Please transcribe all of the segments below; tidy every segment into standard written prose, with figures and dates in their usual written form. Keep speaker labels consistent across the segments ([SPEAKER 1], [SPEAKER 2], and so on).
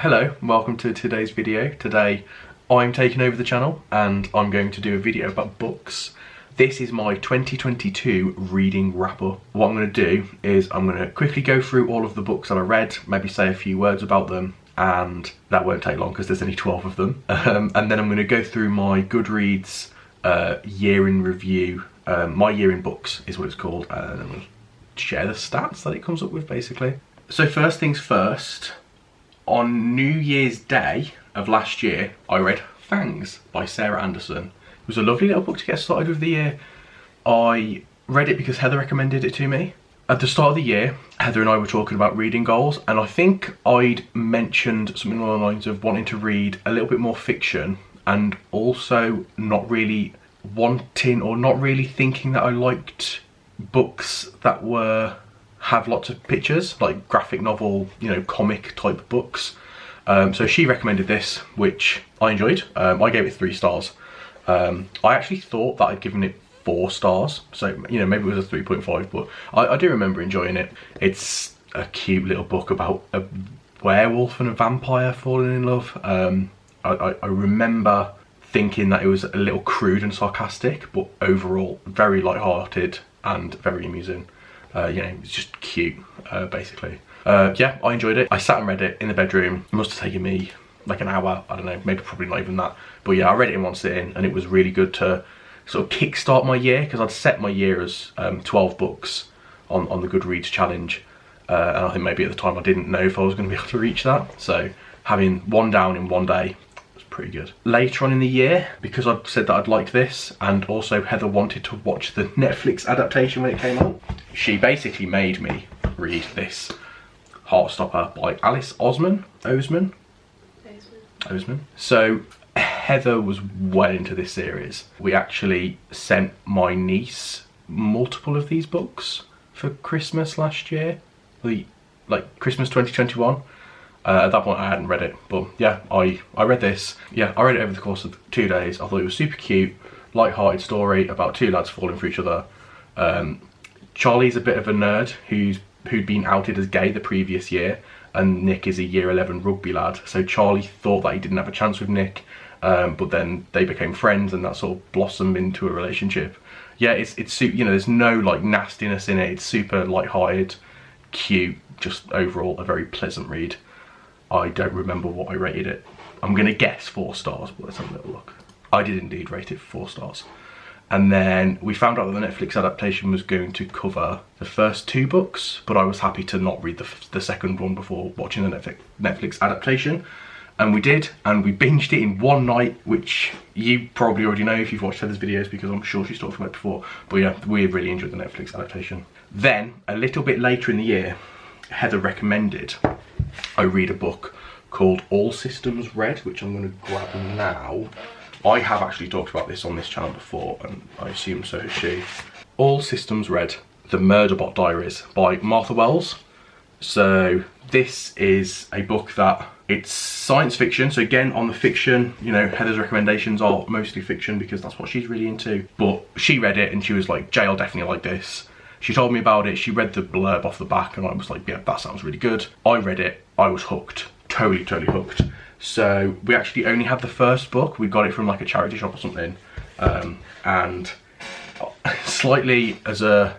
[SPEAKER 1] Hello, welcome to today's video. Today I'm taking over the channel and I'm going to do a video about books. This is my 2022 reading wrap up. What I'm going to do is I'm going to quickly go through all of the books that I read, maybe say a few words about them, and that won't take long because there's only 12 of them. And then I'm going to go through my Goodreads year in review. My year in books is what it's called, and I'm going to share the stats that it comes up with basically. So first things first, on New Year's Day of last year, I read Fangs by Sarah Anderson. It was a lovely little book to get started with the year. I read it because Heather recommended it to me. At the start of the year, Heather and I were talking about reading goals, and I think I'd mentioned something along the lines of wanting to read a little bit more fiction, and also not really wanting or not really thinking that I liked books that have lots of pictures, like graphic novel, you know, comic type books. So she recommended this, which I enjoyed. I gave it 3 stars. I actually thought that I'd given it 4 stars, so you know, maybe it was a 3.5, but I do remember enjoying it. It's a cute little book about a werewolf and a vampire falling in love. I remember thinking that it was a little crude and sarcastic, but overall very light-hearted and very amusing. You know, it's just cute, basically. Yeah, I enjoyed it. I sat and read it in the bedroom. It must have taken me like an hour, I don't know, maybe probably not even that. But yeah, I read it in one sitting, and it was really good to sort of kickstart my year, because I'd set my year as 12 books on the Goodreads challenge. And I think maybe at the time I didn't know if I was going to be able to reach that. So having one down in one day was pretty good. Later on in the year, because I'd said that I'd liked this, and also Heather wanted to watch the Netflix adaptation when it came out, she basically made me read this Heartstopper by Alice Oseman. So Heather was well into this series. We actually sent my niece multiple of these books for Christmas last year, like Christmas 2021. At that point I hadn't read it, but yeah, I read this. Yeah, I read it over the course of 2 days. I thought it was super cute, light-hearted story about 2 lads falling for each other. Charlie's a bit of a nerd who'd been outed as gay the previous year, and Nick is a year 11 rugby lad. So Charlie thought that he didn't have a chance with Nick, but then they became friends, and that sort of blossomed into a relationship. Yeah, it's you know, there's no like nastiness in it. It's super light-hearted, cute, just overall a very pleasant read. I don't remember what I rated it. I'm gonna guess 4 stars, but let's have a little look. I did indeed rate it 4 stars. And then we found out that the Netflix adaptation was going to cover the first 2 books, but I was happy to not read the second one before watching the Netflix adaptation. And we did, and we binged it in one night, which you probably already know if you've watched Heather's videos, because I'm sure she's talked about it before. But yeah, we really enjoyed the Netflix adaptation. Then, a little bit later in the year, Heather recommended I read a book called All Systems Red, which I'm going to grab now. I have actually talked about this on this channel before, and I assume so has she. All Systems Red, The Murderbot Diaries by Martha Wells. So this is a book that, it's science fiction. So again, on the fiction, you know, Heather's recommendations are mostly fiction because that's what she's really into. But she read it and she was like, Jay, I'll definitely like this. She told me about it, she read the blurb off the back, and I was like, yeah, that sounds really good. I read it, I was hooked, totally hooked. So we actually only had the first book. We got it from like a charity shop or something, and slightly as a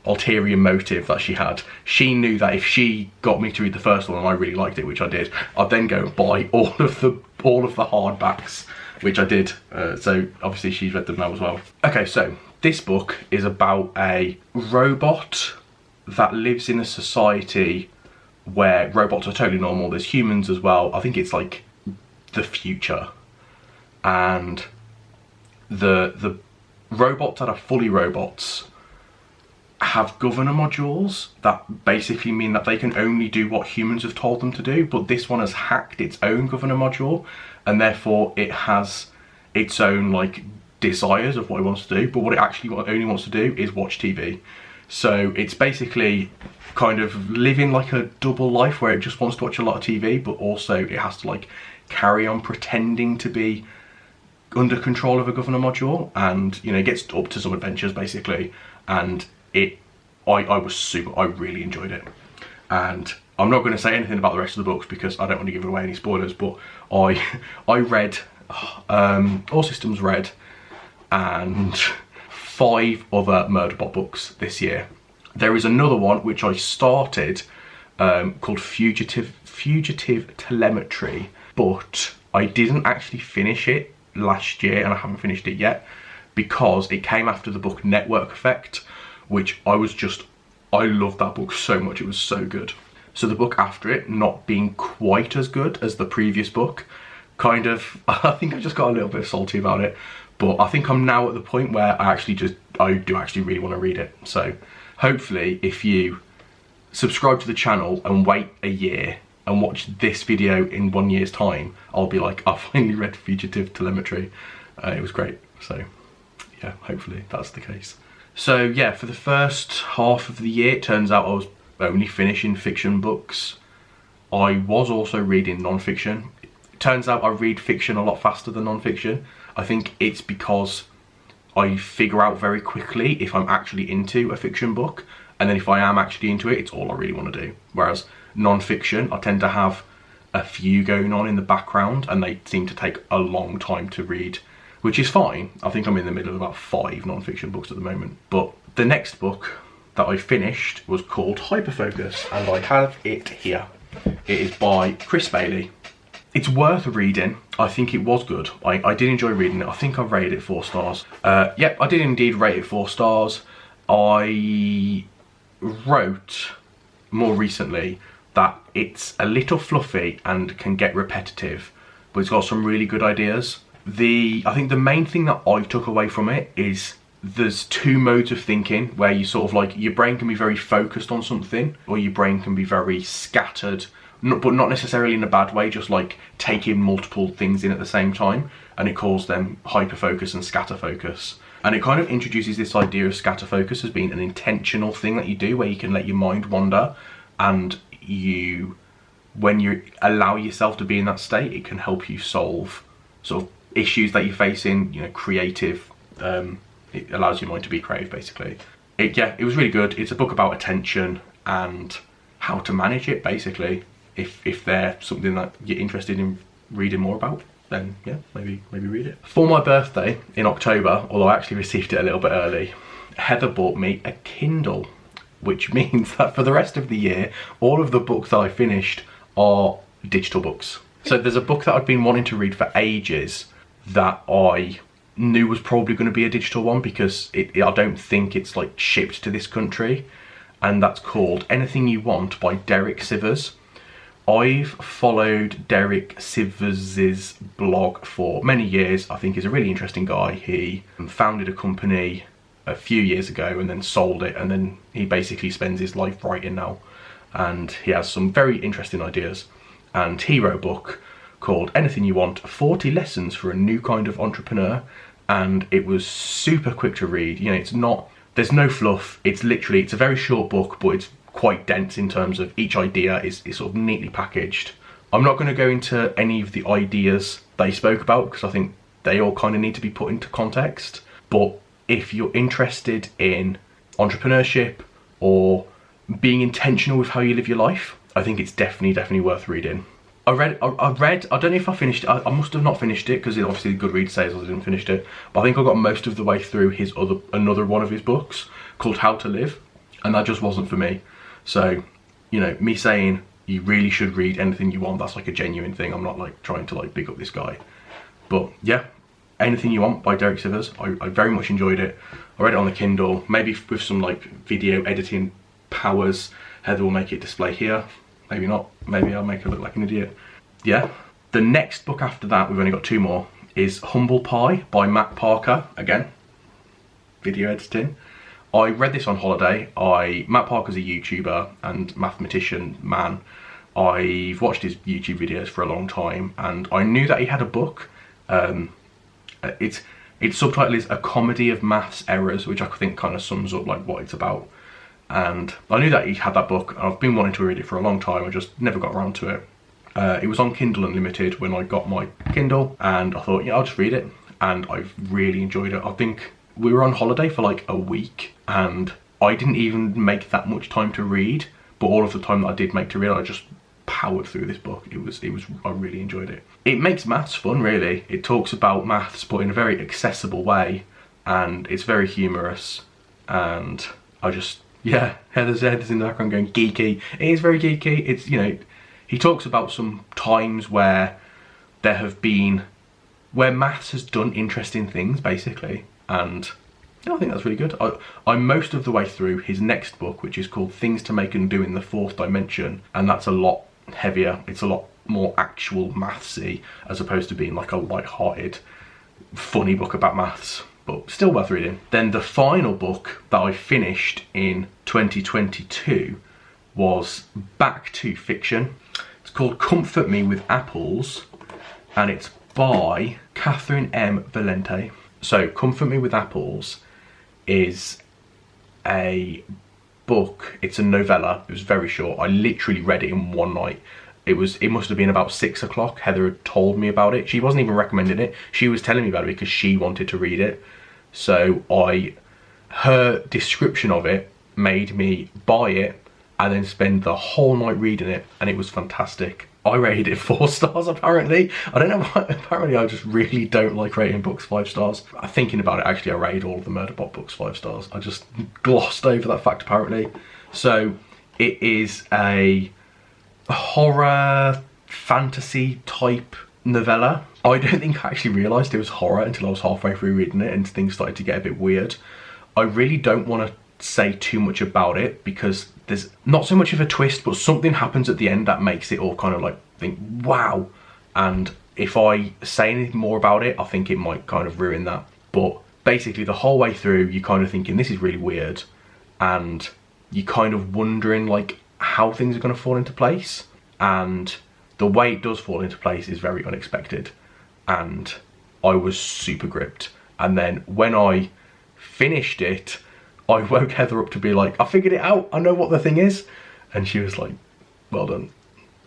[SPEAKER 1] ulterior motive that she had, she knew that if she got me to read the first one and I really liked it, which I did, I'd then go and buy all of the hardbacks, which I did. So obviously she's read them now as well. Okay, so this book is about a robot that lives in a society where robots are totally normal. There's humans as well. I think it's like the future, and the robots that are fully robots have governor modules that basically mean that they can only do what humans have told them to do, but this one has hacked its own governor module, and therefore it has its own like desires of what it wants to do, but what it actually only wants to do is watch TV. So it's basically kind of living like a double life where it just wants to watch a lot of TV, but also it has to like carry on pretending to be under control of a governor module, and you know, it gets up to some adventures basically. And I really enjoyed it, and I'm not going to say anything about the rest of the books because I don't want to give away any spoilers, but I read All Systems Red and 5 other Murderbot books this year. There is another one which I started called Fugitive Telemetry, but I didn't actually finish it last year and I haven't finished it yet because it came after the book Network Effect, which I loved that book so much. It was so good. So the book after it not being quite as good as the previous book, kind of, I think I just got a little bit salty about it, but I think I'm now at the point where I do actually really want to read it. So hopefully if you subscribe to the channel and wait a year and watch this video in 1 year's time, I'll be like, I finally read Fugitive Telemetry. It was great. So yeah, hopefully that's the case. So yeah, for the first half of the year, it turns out I was only finishing fiction books. I was also reading non-fiction. It turns out I read fiction a lot faster than non-fiction. I think it's because I figure out very quickly if I'm actually into a fiction book, and then if I am actually into it, it's all I really want to do. Whereas non-fiction, I tend to have a few going on in the background and they seem to take a long time to read, which is fine. I think I'm in the middle of about 5 non-fiction books at the moment. But the next book that I finished was called Hyperfocus, and I have it here. It is by Chris Bailey. It's worth reading. I think it was good. I did enjoy reading it. I think I rated it 4 stars. Yep, I did indeed rate it 4 stars. I wrote more recently that it's a little fluffy and can get repetitive, but it's got some really good ideas. I think the main thing that I took away from it is there's 2 modes of thinking where you sort of like, your brain can be very focused on something, or your brain can be very scattered, but not necessarily in a bad way, just like taking multiple things in at the same time, and it calls them hyperfocus and scatterfocus. And it kind of introduces this idea of scatterfocus as being an intentional thing that you do where you can let your mind wander, and when you allow yourself to be in that state, it can help you solve sort of issues that you're facing, you know, creative. It allows your mind to be creative, basically. Yeah, it was really good. It's a book about attention and how to manage it, basically. If they're something that you're interested in reading more about, then yeah, maybe read it. For my birthday in October, although I actually received it a little bit early, Heather bought me a Kindle, which means that for the rest of the year, all of the books that I finished are digital books. So there's a book that I've been wanting to read for ages that I knew was probably going to be a digital one because I don't think it's like shipped to this country, and that's called Anything You Want by Derek Sivers. I've followed Derek Sivers' blog for many years. I think he's a really interesting guy. He founded a company a few years ago and then sold it, and then he basically spends his life writing now, and he has some very interesting ideas. And he wrote a book called Anything You Want, 40 Lessons for a New Kind of Entrepreneur, and it was super quick to read. You know, there's no fluff. It's a very short book, but it's quite dense in terms of each idea is sort of neatly packaged. I'm not going to go into any of the ideas that he spoke about because I think they all kind of need to be put into context, but if you're interested in entrepreneurship or being intentional with how you live your life, I think it's definitely worth reading. I read, I don't know if I finished it. I must have not finished it because obviously Goodreads says I didn't finish it, but I think I got most of the way through another one of his books called How to Live, and that just wasn't for me. So, you know, me saying you really should read Anything You Want, that's like a genuine thing. I'm not like trying to like big up this guy. But yeah, Anything You Want by Derek Sivers. I very much enjoyed it. I read it on the Kindle, maybe with some like video editing powers. Heather will make it display here. Maybe not. Maybe I'll make her look like an idiot. Yeah. The next book after that, we've only got 2 more, is Humble Pie by Matt Parker. Again, video editing. I read this on holiday. Matt Parker's a YouTuber and mathematician man. I've watched his YouTube videos for a long time, and I knew that he had a book. Its subtitle is A Comedy of Maths Errors, which I think kind of sums up like what it's about. And I knew that he had that book, and I've been wanting to read it for a long time. I just never got around to it. It was on Kindle Unlimited when I got my Kindle, and I thought, yeah, I'll just read it. And I've really enjoyed it. I think we were on holiday for like a week, and I didn't even make that much time to read, but all of the time that I did make to read, I just powered through this book. I really enjoyed it. It makes maths fun, really. It talks about maths, but in a very accessible way, and it's very humorous, and I just, yeah, Heather's in the background going geeky. It is very geeky. It's, you know, he talks about some times where where maths has done interesting things, basically, and I think that's really good. I'm most of the way through his next book, which is called Things to Make and Do in the Fourth Dimension, and that's a lot heavier. It's a lot more actual mathsy, as opposed to being like a light-hearted, funny book about maths, but still worth reading. Then the final book that I finished in 2022 was back to fiction. It's called Comfort Me with Apples, and it's by Catherine M. Valente. So Comfort Me with Apples is a book, it's a novella. It was very short. I literally read it in one night. It must have been about 6 o'clock. Heather had told me about it. She wasn't even recommending it. She was telling me about it because she wanted to read it. So her description of it made me buy it and then spend the whole night reading it, and it was fantastic. I rated it 4 stars apparently. I don't know why, apparently I just really don't like rating books 5 stars. Thinking about it, actually I rated all of the Murderbot books 5 stars. I just glossed over that fact apparently. So it is a horror fantasy type novella. I don't think I actually realised it was horror until I was halfway through reading it and things started to get a bit weird. I really don't want to say too much about it because there's not so much of a twist, but something happens at the end that makes it all kind of like think, wow. And if I say anything more about it, I think it might kind of ruin that. But basically the whole way through, you're kind of thinking this is really weird, and you're kind of wondering like how things are going to fall into place. And the way it does fall into place is very unexpected, and I was super gripped. And then when I finished it, I woke Heather up to be like, I figured it out, I know what the thing is. And she was like, well done,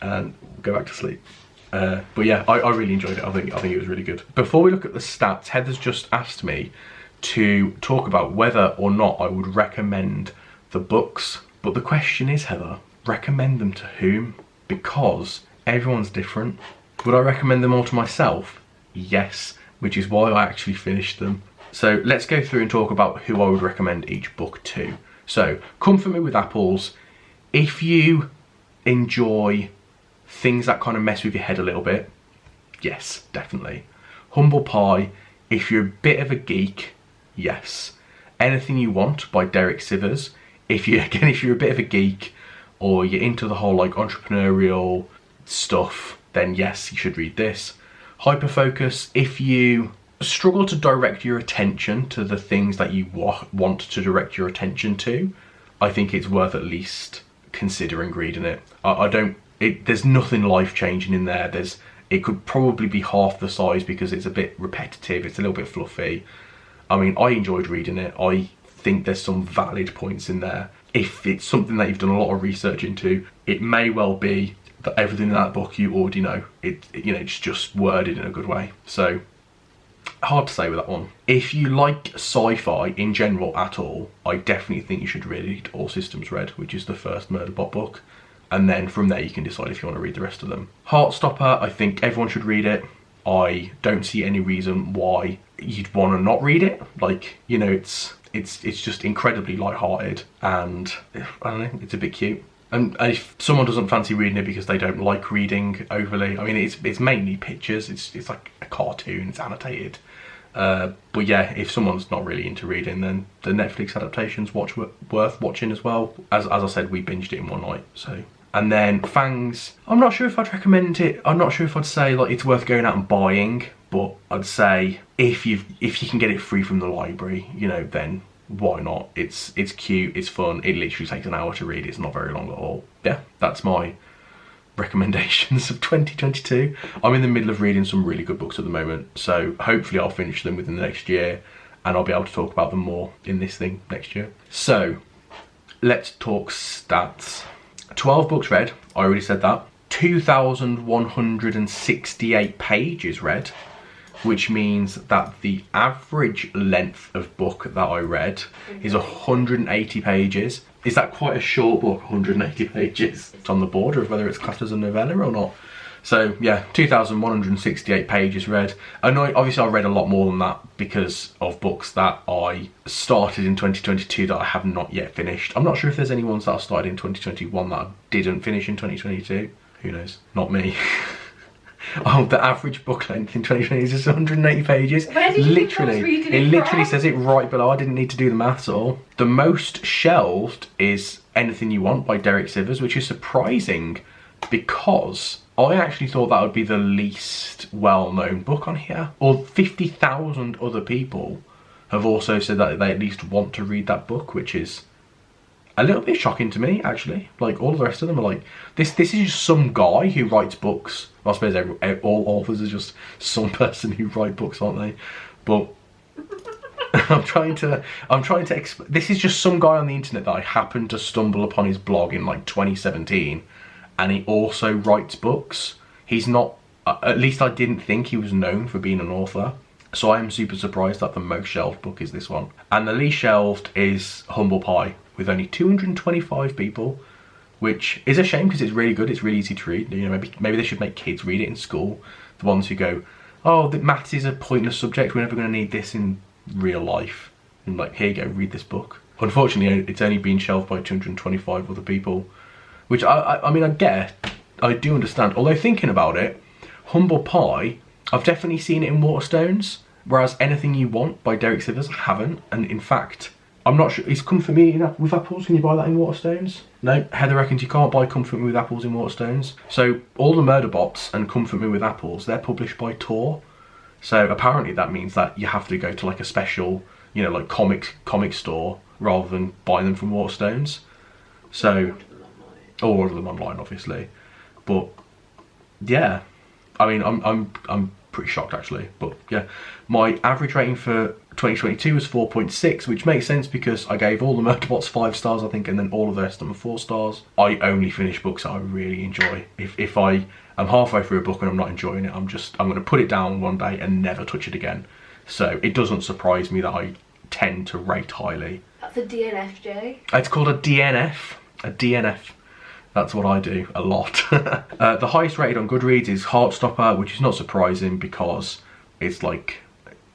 [SPEAKER 1] and go back to sleep. But yeah, I really enjoyed it. I think it was really good. Before we look at the stats, Heather's just asked me to talk about whether or not I would recommend the books. But the question is, Heather, recommend them to whom? Because everyone's different. Would I recommend them all to myself? Yes, which is why I actually finished them. So let's go through and talk about who I would recommend each book to. So, Comfort Me with Apples. If you enjoy things that kind of mess with your head a little bit, yes, definitely. Humble Pie, if you're a bit of a geek, yes. Anything You Want by Derek Sivers. If you're a bit of a geek or you're into the whole like entrepreneurial stuff, then yes, you should read this. Hyperfocus, if you struggle to direct your attention to the things that you want to direct your attention to, I think it's worth at least considering reading it. There's nothing life-changing in there. It could probably be half the size because it's a bit repetitive, it's a little bit fluffy. I mean, I enjoyed reading it. I think there's some valid points in there. If it's something that you've done a lot of research into, it may well be that everything in that book you already know. It's just worded in a good way. So, hard to say with that one. If you like sci-fi in general at all, I definitely think you should read All Systems Red, which is the first Murderbot book. And then from there you can decide if you want to read the rest of them. Heartstopper, I think everyone should read it. I don't see any reason why you'd want to not read it. Like, you know, it's just incredibly light-hearted, and I don't know, it's a bit cute. And if someone doesn't fancy reading it because they don't like reading overly, I mean, it's mainly pictures. It's like a cartoon. It's annotated. But yeah, if someone's not really into reading, then the Netflix adaptation's worth watching as well. As I said, we binged it in one night. So, and then Fangs, I'm not sure if I'd recommend it. I'm not sure if I'd say like it's worth going out and buying. But I'd say if you can get it free from the library, you know, then why not? It's cute, it's fun, it literally takes an hour to read, it's not very long at all. Yeah, that's my recommendations of 2022. I'm in the middle of reading some really good books at the moment, so hopefully I'll finish them within the next year and I'll be able to talk about them more in this thing next year. So, let's talk stats. 12 books read, I already said that. 2,168 pages read. which means that the average length of book that I read is 180 pages. Is that quite a short book, 180 pages? It's on the border of whether it's classed as a novella or not. So yeah, 2,168 pages read. And obviously I read a lot more than that because of books that I started in 2022 that I have not yet finished. I'm not sure if there's any ones that I started in 2021 that I didn't finish in 2022. Who knows? Not me. Oh, the average book length in 2020 is just 180 pages.
[SPEAKER 2] Where did you think I was reading
[SPEAKER 1] it literally
[SPEAKER 2] from?
[SPEAKER 1] says it right below. I didn't need to do the maths at all. The most shelved is Anything You Want by Derek Sivers, which is surprising because I actually thought that would be the least well-known book on here. Or 50,000 other people have also said that they at least want to read that book, which is a little bit shocking to me, actually. Like, all the rest of them are like, this is just some guy who writes books. I suppose all authors are just some person who write books, aren't they? But I'm trying to this is just some guy on the internet that I happened to stumble upon his blog in like 2017, and he also writes books. He's not, at least I didn't think he was known for being an author. So I am super surprised that the most shelved book is this one. And the least shelved is Humble Pie, with only 225 people, which is a shame because it's really good. It's really easy to read. You know, maybe they should make kids read it in school. The ones who go, oh, the maths is a pointless subject. We're never going to need this in real life. And like, here you go, read this book. Unfortunately, it's only been shelved by 225 other people, which I mean, I get, I do understand. Although thinking about it, Humble Pie, I've definitely seen it in Waterstones, whereas Anything You Want by Derek Sivers, I haven't. And in fact, I'm not sure, is Comfort Me with Apples? Can you buy that in Waterstones? No, Heather reckons you can't buy Comfort Me with Apples in Waterstones. So all the Murder Bots and Comfort Me with Apples, they're published by Tor. So apparently that means that you have to go to like a special, you know, like comic store rather than buy them from Waterstones. So, or order them online, obviously. But yeah, I mean, I'm pretty shocked actually. But yeah, my average rating for 2022 was 4.6, which makes sense because I gave all the Murderbots 5 stars, I think, and then all of the rest of them 4 stars. I only finish books that I really enjoy. If I am halfway through a book and I'm not enjoying it, I'm going to put it down one day and never touch it again. So it doesn't surprise me that I tend to rate highly.
[SPEAKER 2] That's a DNFJ.
[SPEAKER 1] It's called a DNF. A DNF. That's what I do a lot. The highest rated on Goodreads is Heartstopper, which is not surprising because it's like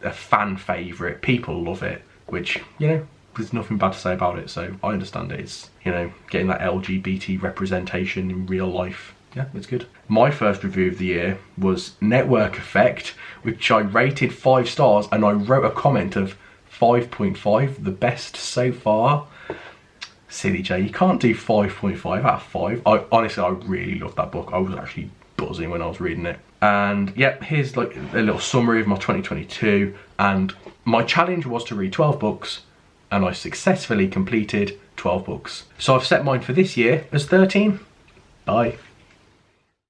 [SPEAKER 1] a fan favourite. People love it, which, you know, there's nothing bad to say about it, so I understand it. It's, you know, getting that LGBT representation in real life. Yeah, it's good. My first review of the year was Network Effect, which I rated 5 stars, and I wrote a comment of 5.5, the best so far. Silly Jay, you can't do 5.5 out of 5. Honestly, I really loved that book. I was actually buzzing when I was reading it. And yeah, here's like a little summary of my 2022. And my challenge was to read 12 books, and I successfully completed 12 books. So I've set mine for this year as 13. Bye.